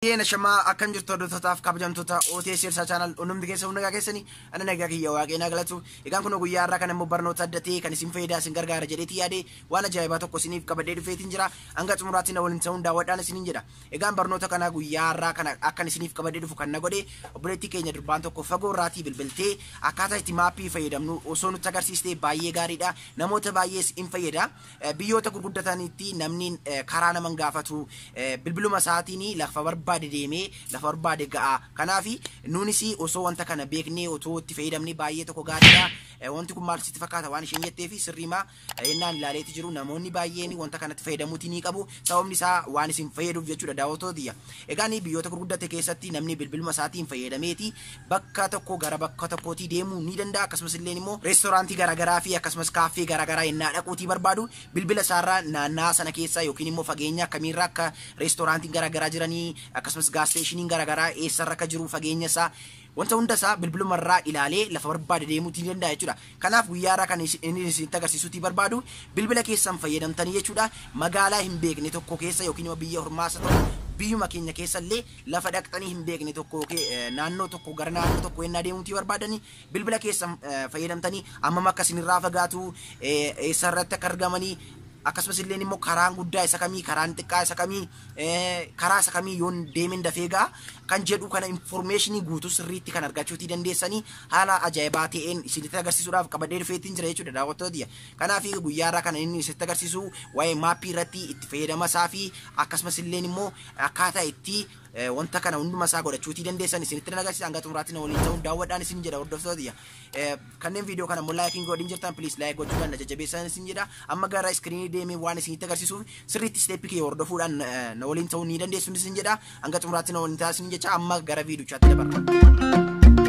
Yena shama akan jirtu hordoftotaaf kabajamtoota OTS Sirsa channel onumti keessa hunda keessanii ana nagaa kiyya waaqeena galatu egaan kun guyyaa irraa kan immoo barnoota addatee kan isin fayyadaa isin gargaara jedheeti yaade waan ajaa'ibaa tokko isiniif qabadee dhufeetiin jira hanga xumuraatiin waliin ta'uun daawwadhaan isiniin jedha egaan barnoota kana guyyaa irraa kan akkan isiniif qabadee dhufu kan na godhe obboleettii keenya durbaan tokko fagoo irraatii bilbiltee akkaataa itti maappii fayyadamnu osoo nutti agarsiistee baay'ee gaariidha namoota baay'ees in fayyada biyyoota gurguddataniitti namni karaa naman gaafatu bilbiluma isaatiin lafa barbaade deemee lafa barbaade ga'a kanaafi nuunis osoo wanta kana beeknee otoo itti fayyadamnee baay'ee tokko gaariidha wanti kun maal sitti fakkaata waan isheen jetteefi sirriima ennaan ilaaleeti jiru namoonni baay'een wanta kanatti fayyadamuutii ni qabu sababni isaa waan isin fayyaduuf jechuudha daawwattootiyya egaan biyyoota gurguddate keessatti namni bilbiluma isaatiin fayyadameeti bakka tokko gara bakka tokkootii deemuu ni danda'a akkasumas illee immoo reestooraantii garaagaraa fi akkasumas kaaffee garaagaraa ennaa dhaquutii barbaadu bilbila isaarraa naannaa sana keessa yookiin immoo fageenya akkamiirraa akka reestooraantiin garaagaraa jiranii akkasumas gas stationin garaagaraa eessarra akka jiru fageenya isaa wanta hunda isaa bilbilumarraa ilaalee lafa barbaade deemuutii danda'a jechuudha. Kanaaf guyyaarraa kan inni isinitti agarsiisuutii barbaadu bilbila keessan fayyadamtanii jechuudha magaalaa hin beekne tokko keessa yookiin immoo biyya hormaasa tokko biyyuma keenya keessa illee lafa dhaqxanii hin beekne tokko naannoo tokko gara naannoo tokko ennaa deemuutii barbaadanii bilbila keessan fayyadamtanii ammam akka isinirraa fagaatu eessarratti akka argamanii akkasumas illee immoo karaan guddaa isa kamii karaan xiqqaa isa kamii karaa isa kamii yoon deemen dafeegaa kan jedhu kana informationii guutuu sirriitti kan argachuutii dandeessanii haala ajaa'ibaa ta'een isinitti agarsiisuudhaaf qabadee dhufeetiin jira jechuudha daawwattootiyya. Kanaaf guyyaarraa kana inni isinitti agarsiisu waa'ee maappii irratti itti fayyadama isaa fi akkasumas illee immoo akkaataa itti wanta kana hunduma isaa godhachuutii dandeessan isinitti agarsiisa hanga xumuraatiin waliin ta'uun daawwadhaan isin jedha hordoftootiyya. Kanneen viidiyoo kana immoo laayikiin godhin jirtan please laayik gochuudhaan na jajjabeessan isin jedha amma gara iskiriinii deemee waan isinitti agarsiisuuf sirriitti steeppii kee hordofuudhaan na waliin ta'uu ni dandeessu isin jedha hanga xumuraatiin waliin ta'aa isin jecha amma gara viidiyochaatti dabarra.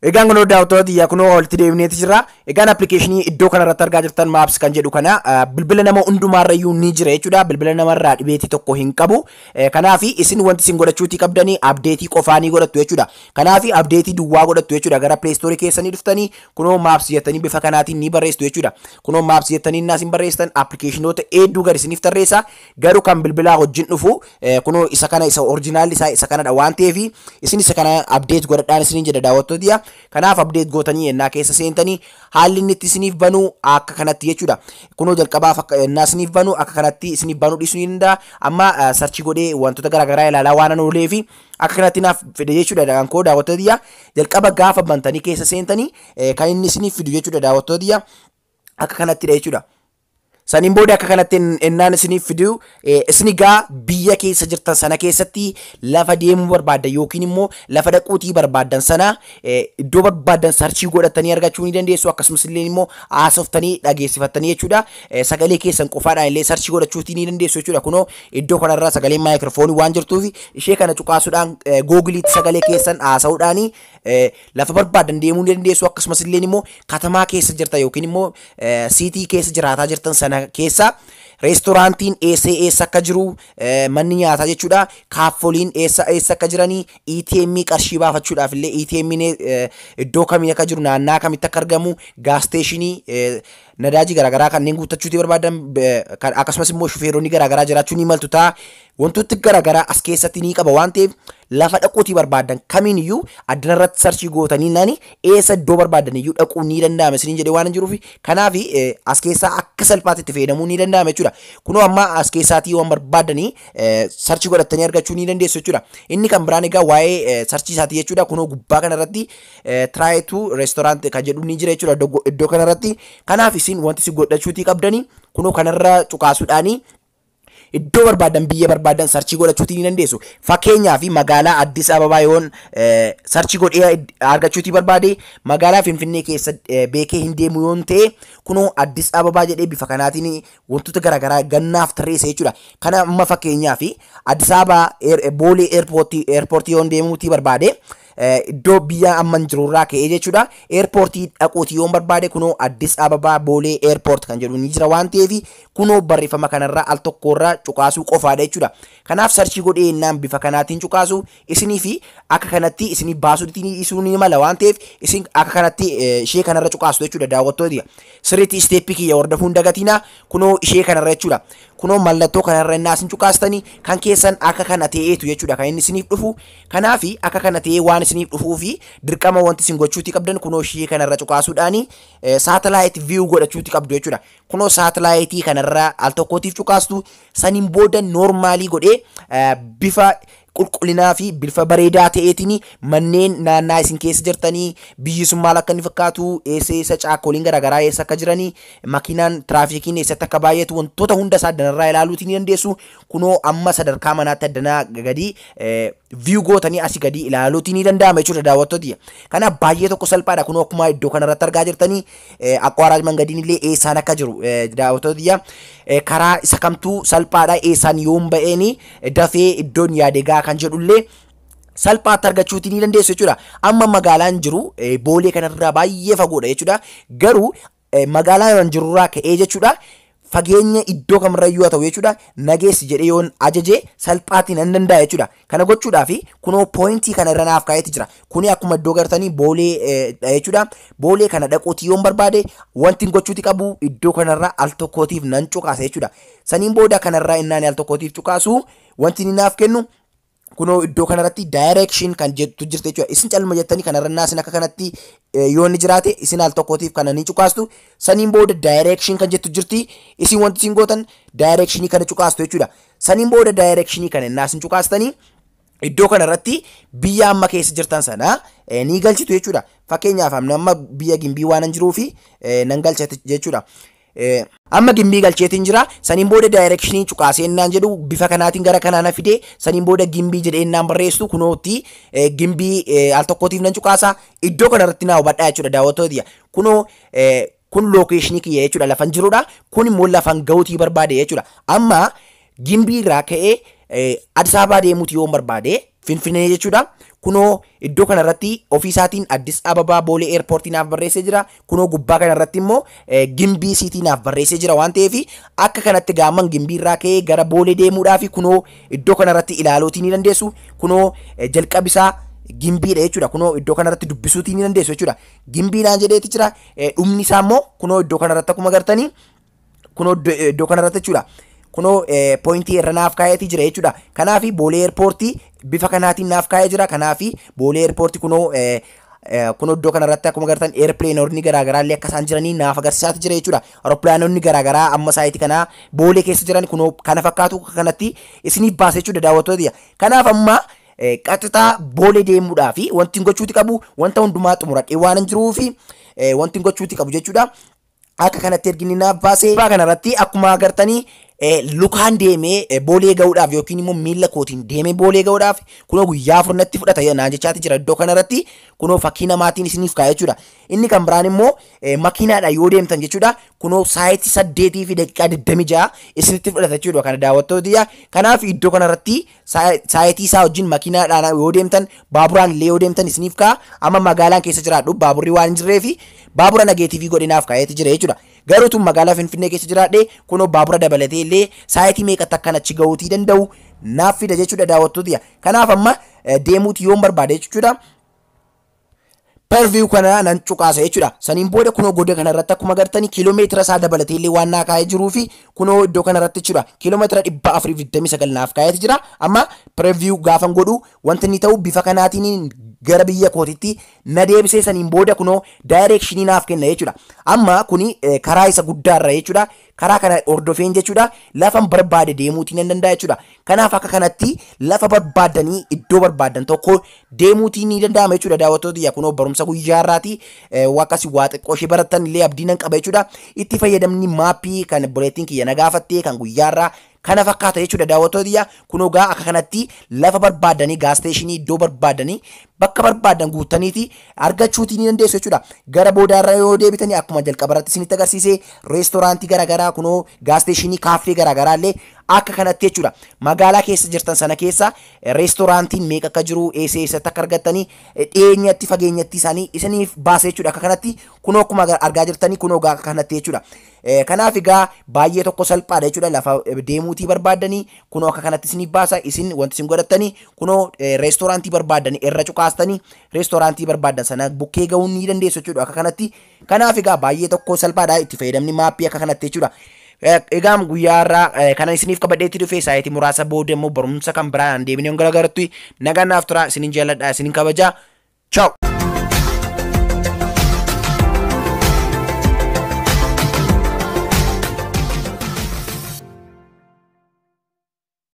Egaan kun daawwattoota kunoo walitti deebineeti jira. Egaan appilikeeshinii iddoo kanarratti argaa jirtan Maps kan jedhu kana bilbila nama hundumaarrayyuu ni jira jechuudha. Bilbila namarraa dhibeetii tokko hin qabu. Kanaaf isin wanti isin godhachuutii qabdanii abdeetii qofaanii godhattu jechuudha. Kanaaf abdeetii duwwaa godhattu jechuudha. Gara Play Store keessanii dhuftanii kunoo Maps jettanii bifa kanaatiin ni barreessitu jechuudha. Kunoo Maps jettanii naas hin barreessitan appilikeeshinoota hedduu gadi isiniif tarreessa. Garuu kan bilbilaa wajjin dhufu kunoo isa kana isa oriijinaalli isaa isa kanadha waan ta'eef isin isa kana abdeet godhadhaan isiniin jedha daawwattoota. Kanaaf abdeet gootanii ennaa keessa seentanii haalli inni itti isiniif banuu akka kanatti jechuudha. Kunoo jalqabaaf akka ennaa isiniif banuu akka kanatti isiniif banuu dhiisuu ni danda'a. Amma sarchi godhee wantoota garaagaraa ilaalaa waan oolee fi akka kanatti naaf fide jechuudha daawwankoo daawwattootiyya. Jalqaba gaafa bantanii keessa seentanii kan inni isiniif fidu jechuudha daawwattootiyya akka kanattidha jechuudha. Saniin booda akka kanatti ennaan isiniif fidu isinigaa biyya keessa jirtan sana keessatti lafa deemuu barbaaddan yookiin immoo lafa dhaquutii barbaaddan sana iddoo barbaaddan sarchii godhatanii argachuu ni dandeessu akkasumas illee immoo haasoftanii dhageessifattanii jechuudha sagalee keessan qofaadhaan illee sarchii godhachuutii ni dandeessu jechuudha. Kunoo iddoo kanarraa sagalee maayikiroofoonii waan jirtuuf ishee kana cuqaasuudhaan googiliitti sagalee keessan haasa'uudhaan lafa barbaaddan deemuu ni dandeessu akkasumas illee immoo katamaa keessa jirtan yookiin immoo siitii keessa jiraataa jirtan sana keessa reestooraantiin eessa akka jiru manni nyaataa jechuudha kaaffoliin eessa akka jiranii ATM qarshii baafachuudhaaf illee ATM iddoo kamiin akka jiru naannaa kamitti akka argamu gas stationii nadaajii garaagaraa kanneen guuttachuutii barbaadan akkasumas immoo shufeeronni garaagaraa jiraachuu ni maltu ta'a wantooti garaagaraa as keessatti ni qaba waan ta'eef lafa dhaquutii barbaadan kamiin iyyuu addana irratti sarchii gootanii nani eessa iddoo barbaadan iyyuu dhaquu ni danda'ama isiniin jedhee waan jiruuf kanaaf as keessaa akka salphaatti itti fayyadamuu ni danda'ama jechuudha. Kunoo amma as keessaatii waan barbaadanii sarchii godhattanii argachuu ni dandeessu jechuudha. Inni kan biraan egaa waa'ee sarchii isaatii jechuudha. Kunoo gubbaa kanarratti try to restaurant kan jedhu ni jira jechuudha iddoo kanarratti. Kanaaf isin wanti isin godhachuutii qabdanii kunoo kanarra cuqaasuudhaanii iddoo barbaadan biyya barbaadan sarchii godhachuutii ni dandeessu. Fakkeenyaaf magaalaa Addis Ababaa yoon sarchii godhee argachuutii barbaade magaalaa Finfinnee keessa beekee hin deemu yoon ta'e kunoo Addis Ababaa jedhee bifa kanaatiin wantoota garaagaraa gannaaf tarreessa jechuudha. Kana amma fakkeenyaaf Addis Ababaa Boolee eerpoortii yoon deemuutii barbaade iddoo biyya amman jirurraa ka'ee jechuudha. Eerpoortii dhaquuti yoo barbaade kunoo Addis Ababaa Boolee Eerpoort kan jedhu ni jira waan ta'eef kunoo barreeffama kanarraa al tokkorraa cuqaasuu qofaadha jechuudha. Kanaaf sarchii godhee innaan bifa kanaatiin cuqaasu isinii fi akka kanatti isinii baasuutiin isuu ni mala waan ta'eef isin akka kanatti ishee kanarra cuqaasu jechuudha daawwattooti. Sirriitti isteeppii kiyya hordofuun dagatina kunoo ishee kanarra jechuudha. Kunoo mallattoo kanarra innaa isin cuqaastanii kan keessan akka kana ta'eetu jechuudha kan inni isiniif dhufu. Kanaaf akka kana ta'ee waan isiniif dhufuu fi dirqama wanti isin gochuuti qabdan kunoo ishee kanarra cuqaasuudhaani saatalaayit view godhachuuti qabdu jechuudha. Kunoo saatalaayitii kanarra al tokkootiif cuqaastu saniin booda noormaalii godhee bifa qulqullinaa fi bifa bareedaa ta'eetiin manneen naannaa isin keessa jirtanii biyyi sun maal akka inni fakkaatu eessa caakoliin garaagaraa eessa akka jiranii makiinaan tiraafikiin eessatti akka baay'atu wantoota hunda isaa addanarraa ilaaluutiin ni dandeessu. Kunoo amma sadarkaa manaatti addanaa gadi view gootanii asii gadi ilaaluutiin ni danda'ama jechuudha daawwattooti. Kanaaf baay'ee tokko salphaadha. Kunoo akkuma iddoo kanarratti argaa jirtanii Aqwaaraaj Mangadiin illee eessaan akka jiru daawwattooti. Karaa isa kamtuu salphaadha eessaan yoon ba'een dafee iddoon yaadegaa kan jedhullee salphaatti argachuutii ni dandeessu jechuudha. Amma magaalaan jiru Boolee kanarraa baay'ee fagoodha jechuudha. Garuu magaalaan jirurraa ka'ee jechuudha. Fageenya iddoo kamirrayyuu haa ta'u jechuudha. Nageessi jedhee yoon ajaje salphaatiin nan danda'a jechuudha. Kana gochuudhaaf kunoo poointii kana irra naaf kaa'eeti jira. Kuni akkuma iddoo gartanii Boolee jechuudha. Boolee kana dhaquutii yoon barbaade wanti gochuuti qabu iddoo kanarraa al tokkootiif nan cuqaasa jechuudha. Saniin booda kanarraa innaan al tokkootiif cuqaasu wanti naaf kennu kunoo iddoo kanarratti direction kan jettu jirti jechuudha. Isin calma jettanii kanarra naasin akka kanatti yoo inni jiraate isin al tokkootiif kana ni cuqaastu. Saniin booda direction kan jettu jirti. Isin wanti isin gootan directionii kana cuqaastu jechuudha. Saniin booda directionii kana naasin cuqaastanii iddoo kanarratti biyya amma keessa jirtan sana ni galchitu jechuudha. Fakkeenyaaf amma biyya Gimbii waan jiruufi nan galchate jechuudha. Amma Gimbii galcheetiin jira. Saniin booda directionii cuqaasee innaan jedhu bifa kanaatiin gara kanaan fidee saniin booda Gimbii jedhee innaan barreessu kunootti Gimbii al tokkootiif nan cuqaasa. Iddoo kanarratti naa hubadhaa jechuudha daawwattooti. Kunoo kun lookeeshinii kiyya jechuudha lafan jirudha. Kun immoo lafan ga'uutii barbaade jechuudha. Amma Gimbii irraa ka'ee Addis Ababaa deemuuti yoo barbaade Finfinnee jechuudha. Kunoo iddoo kanarratti ofiisaatiin Addis Ababaa Boolee Eerpoortii naaf barreessee jira. Kunoo gubbaa kanarratti immoo Gimbii Siitii naaf barreessee jira waan ta'eef akka kanatti gaamman Gimbii irraa ka'ee gara Boolee deemuudhaaf kunoo iddoo kanarratti ilaaluutii ni dandeessu. Kunoo jalqabisaa Gimbiidha jechuudha. Kunoo iddoo kanarratti dubbisuutii ni dandeessu jechuudha. Gimbii naan jedheeti jira. Dhumni isaa immoo kunoo iddoo kanarratti akkuma agartanii kunoo iddoo kanarratti jechuudha. Kunoo poointii irra naaf kaa'eeti jira jechuudha. Kanaaf Boolee Eerpoortii bifa kanaatiin naaf kaa'ee jira. Kanaaf Boolee Eerpoortii kunoo iddoo kanarratti akkuma agartan eerpileenoonni garaagaraa illee akka isaan jiranii naaf agarsiisaati jira jechuudha. Aeropilaanonni garaagaraa amma saayitii kanaa Boolee keessa jiran kunoo kana fakkaatu kanatti isiniif baasa jechuudha daawwattooti. Kanaaf amma qaxxitaa Boolee deemuudhaaf wanti gochuuti qabu wanta hundumaa xumuradhee waan jiruufi wanti gochuuti qabu jechuudha. Akka kanatti erginni naaf baasee kanarratti akkuma agartanii lukaan deemee Boolee ga'uudhaaf yookiin immoo miila kootiin deemee Boolee ga'uudhaaf kunoo guyyaa afurnatti fudhata naan jechaati jira iddoo kanarratti kunoo fakkii namaatiin isiniif kaa'e jechuudha. Inni kan biraan immoo makiinaadha yoo deemtan jechuudha. Kunoo saayitii 8 fi daqiiqaa 26 isinitti fudhata jechuudha kana daawwattooti. Kanaaf iddoo kanarratti saayitii isaa wajjin makiinaadhaan yoo deemtan baaburaan illee yoo deemtan isiniif kaa'a. Amma magaalaan keessa jiraadhu baaburri waan hin jirreef baabura nageetiivii godhinaaf kaa'eeti jira jechuudha. Garuu tun magaalaa Finfinnee keessa jiraadhe kunoo baabura dabalatee illee saayitii meeqatti akkan achi ga'uutii danda'u naaf fida jechuudha daawwattooti. Kanaaf amma deemuuti yoon barbaade jechuudha. Perview kana nan cuqaasa jechuudha. Saniin booda kunoo goda kanarratti akkuma agartanii kiiloomeetira isaa dabalatee illee waan naa kaa'ee jiruu fi kunoo iddoo kanarratti jechuudha. Kiiloomeetira 429 naaf kaa'eeti jira. Amma perview gaafan godhu wanti inni ta'u bifa kanaatiin gara biyya kootitti na deebisee saniin booda kunoo directionii naaf kenna jechuudha. Amma kuni karaa isa guddaarra jechuudha. Karaa kana hordofeen jechuudha. Lafan barbaade deemuutii nan danda'a jechuudha. Kanaaf akka kanatti lafa barbaadanii iddoo barbaadan tokko deemuutii ni danda'ama jechuudha daawwattooti. Kunoo barumsa guyyaarraati akkasii waa xiqqoo ishee barattan illee abdii nan qaba jechuudha. Itti fayyadamni maappii kan buleettiin kiyya na gaafattee kan guyyaarraa kana fakkaata jechuudha daawwattooti. Kunoo gaa akka kanatti lafa barbaadanii gaasteeshinii iddoo barbaadanii bakka barbaadan guutaniiti argachuutii ni dandeessu jechuudha. Gara boodaarra yoo deebitanii akkuma jalqabarratti isinitti agarsiise reestooraantii garaagaraa kunoo gaasteeshinii kaaffee garaagaraa illee akka kanatti jechuudha. Magaalaa keessa jirtan sana keessa reestooraantiin meeqa akka jiru eessatti akka argattanii dhiyeenyatti fageenyatti isaanii isiniif baasa jechuudha. Akka kanatti kunoo akkuma argaa jirtanii kunoo akka kanatti jechuudha. Kanaaf egaa baay'ee tokko salphaadha jechuudha. Lafa deemuutii barbaadanii kunoo akka kanatti isiniif baasa. Isin wanti isin godhattanii kunoo reestooraantii barbaadanii irra cuqaastanii reestooraantii barbaadan sana bukkee ga'uu ni dandeessu jechuudha. Akka kanatti kanaaf egaa baay'ee tokko salphaadha itti fayyadamni maappii akka kanatti jechuudha. Egaan guyyaarraa kana isiniif qabadheetti dhufee saayitii muraasa booda immoo barumsa kan biraan deebinee gargaarattu nagaan naaf tura isinin jaalladha isinin kabajaa. Ciao.